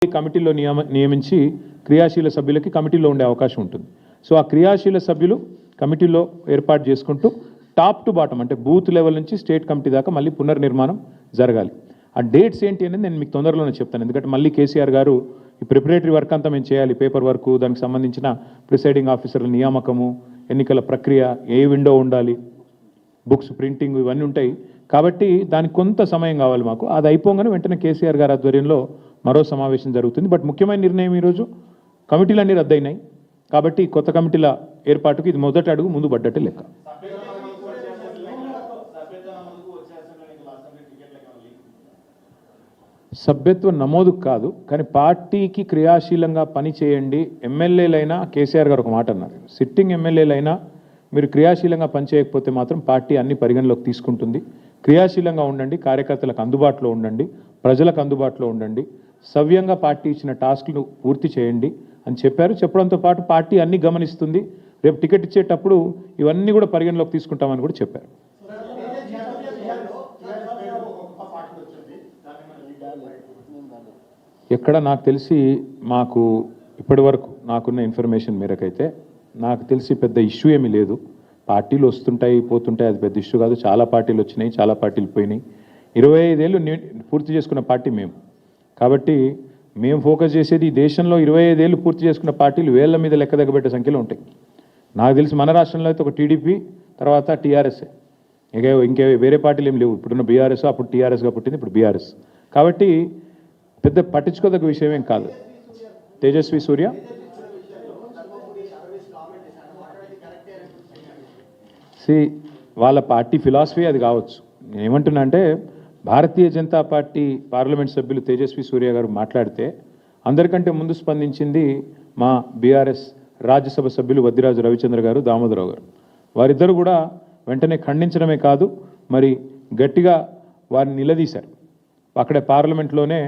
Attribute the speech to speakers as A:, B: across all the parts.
A: కమిటీలో నియమించి క్రియాశీల సభ్యులకి కమిటీలో ఉండే అవకాశం ఉంటుంది. సో ఆ క్రియాశీల సభ్యులు కమిటీలో ఏర్పాటు చేసుకుంటూ టాప్ టు బాటం అంటే బూత్ లెవెల్ నుంచి స్టేట్ కమిటీ దాకా మళ్ళీ పునర్నిర్మాణం జరగాలి. ఆ డేట్స్ ఏంటి అనేది నేను మీకు తొందరలోనే చెప్తాను. ఎందుకంటే మళ్ళీ కేసీఆర్ గారు ఈ ప్రిపరేటరీ వర్క్ అంతా మేము చేయాలి, పేపర్ వర్క్, దానికి సంబంధించిన ప్రిసైడింగ్ ఆఫీసర్ల నియామకము, ఎన్నికల ప్రక్రియ, ఏ విండో ఉండాలి, బుక్స్ ప్రింటింగ్, ఇవన్నీ ఉంటాయి. కాబట్టి దానికి కొంత సమయం కావాలి మాకు. అది అయిపోగానే వెంటనే కేసీఆర్ గారి ఆధ్వర్యంలో మరో సమావేశం జరుగుతుంది. బట్ ముఖ్యమైన నిర్ణయం ఈరోజు కమిటీలన్నీ రద్దయినాయి కాబట్టి కొత్త కమిటీల ఏర్పాటుకు ఇది మొదటి అడుగు ముందు పడ్డట్టే లెక్క. సభ్యత్వ నమోదు కాదు, కానీ పార్టీకి క్రియాశీలంగా పని చేయండి. ఎమ్మెల్యేలైనా కేసీఆర్ గారు ఒక మాట అన్నారు, సిట్టింగ్ ఎమ్మెల్యేలైనా మీరు క్రియాశీలంగా పనిచేయకపోతే మాత్రం పార్టీ అన్ని పరిగణలోకి తీసుకుంటుంది. క్రియాశీలంగా ఉండండి, కార్యకర్తలకు అందుబాటులో ఉండండి, ప్రజలకు అందుబాటులో ఉండండి, సవ్యంగా పార్టీ ఇచ్చిన టాస్క్లు పూర్తి చేయండి అని చెప్పారు. చెప్పడంతో పాటు పార్టీ అన్ని గమనిస్తుంది, రేపు టికెట్ ఇచ్చేటప్పుడు ఇవన్నీ కూడా పరిగణలోకి తీసుకుంటామని కూడా చెప్పారు. ఎక్కడ నాకు తెలిసి మాకు ఇప్పటి వరకు నాకున్న ఇన్ఫర్మేషన్ మేరకైతే నాకు తెలిసి పెద్ద ఇష్యూ ఏమీ లేదు. పార్టీలు వస్తుంటాయి పోతుంటాయి, అది పెద్ద ఇష్యూ కాదు. చాలా పార్టీలు వచ్చినాయి, చాలా పార్టీలు పోయినాయి. 25 ఏళ్ళు పూర్తి చేసుకున్న పార్టీ మేము. కాబట్టి మేము ఫోకస్ చేసేది ఈ దేశంలో 25 ఏళ్ళు పూర్తి చేసుకున్న పార్టీలు వేళ్ల మీద లెక్క దగ్గబెట్టే సంఖ్యలో ఉంటాయి. నాకు తెలిసి మన రాష్ట్రంలో అయితే ఒక టీడీపీ, తర్వాత టీఆర్ఎస్, ఇంకే వేరే పార్టీలు ఏం లేవు. ఇప్పుడున్న బీఆర్ఎస్, అప్పుడు టీఆర్ఎస్గా పుట్టింది, ఇప్పుడు బీఆర్ఎస్. కాబట్టి పెద్ద పట్టించుకోదగ్గ విషయం ఏం కాదు. తేజస్వి సూర్య వాళ్ళ పార్టీ ఫిలాసఫీ అది కావచ్చు. నేను ఏమంటున్నా అంటే భారతీయ జనతా పార్టీ పార్లమెంట్ సభ్యులు తేజస్వి సూర్య గారు మాట్లాడితే అందరికంటే ముందు స్పందించింది మా బీఆర్ఎస్ రాజ్యసభ సభ్యులు వద్దిరాజు రవిచంద్ర గారు, దామోదరరావు గారు. వారిద్దరు కూడా వెంటనే ఖండించడమే కాదు, మరి గట్టిగా వారిని నిలదీశారు. అక్కడే పార్లమెంట్లోనే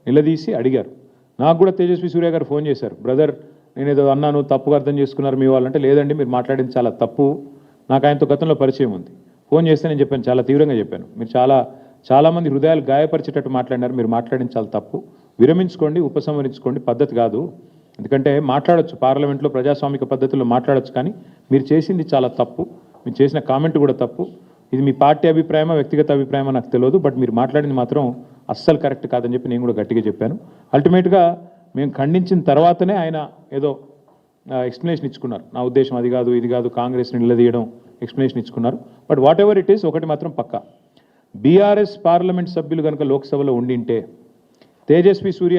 A: నిలదీసి అడిగారు. నాకు కూడా తేజస్వి సూర్య గారు ఫోన్ చేశారు, బ్రదర్ నేనేదో అన్నాను, తప్పుగా అర్థం చేసుకున్నారు మీ వాళ్ళంటే. లేదండి, మీరు మాట్లాడింది చాలా తప్పు, నాకు ఆయనతో గతంలో పరిచయం ఉంది. ఫోన్ చేస్తే నేను చెప్పాను, చాలా తీవ్రంగా చెప్పాను, మీరు చాలామంది హృదయాలు గాయపరిచేటట్టు మాట్లాడినారు, మీరు మాట్లాడింది చాలా తప్పు, విరమించుకోండి, ఉపసంహరించుకోండి, పద్ధతి కాదు. ఎందుకంటే మాట్లాడొచ్చు, పార్లమెంట్లో ప్రజాస్వామిక పద్ధతిలో మాట్లాడొచ్చు, కానీ మీరు చేసింది చాలా తప్పు, మీరు చేసిన కామెంట్ కూడా తప్పు. ఇది మీ పార్టీ అభిప్రాయమా వ్యక్తిగత అభిప్రాయమా నాకు తెలియదు, బట్ మీరు మాట్లాడింది మాత్రం అస్సలు కరెక్ట్ కాదని చెప్పి నేను కూడా గట్టిగా చెప్పాను. అల్టిమేట్గా మేము ఖండించిన తర్వాతనే ఆయన ఏదో ఎక్స్ప్లెనేషన్ ఇచ్చుకున్నారు. నా ఉద్దేశం అది కాదు, ఇది కాదు, కాంగ్రెస్ని నిలదీయడం, ఎక్స్ప్లెనేషన్ ఇచ్చుకున్నారు. But whatever it is, ఒకటి మాత్రం పక్కా, బీఆర్ఎస్ పార్లమెంట్ సభ్యులు కనుక లోక్సభలో ఉండింటే తేజస్వి సూర్య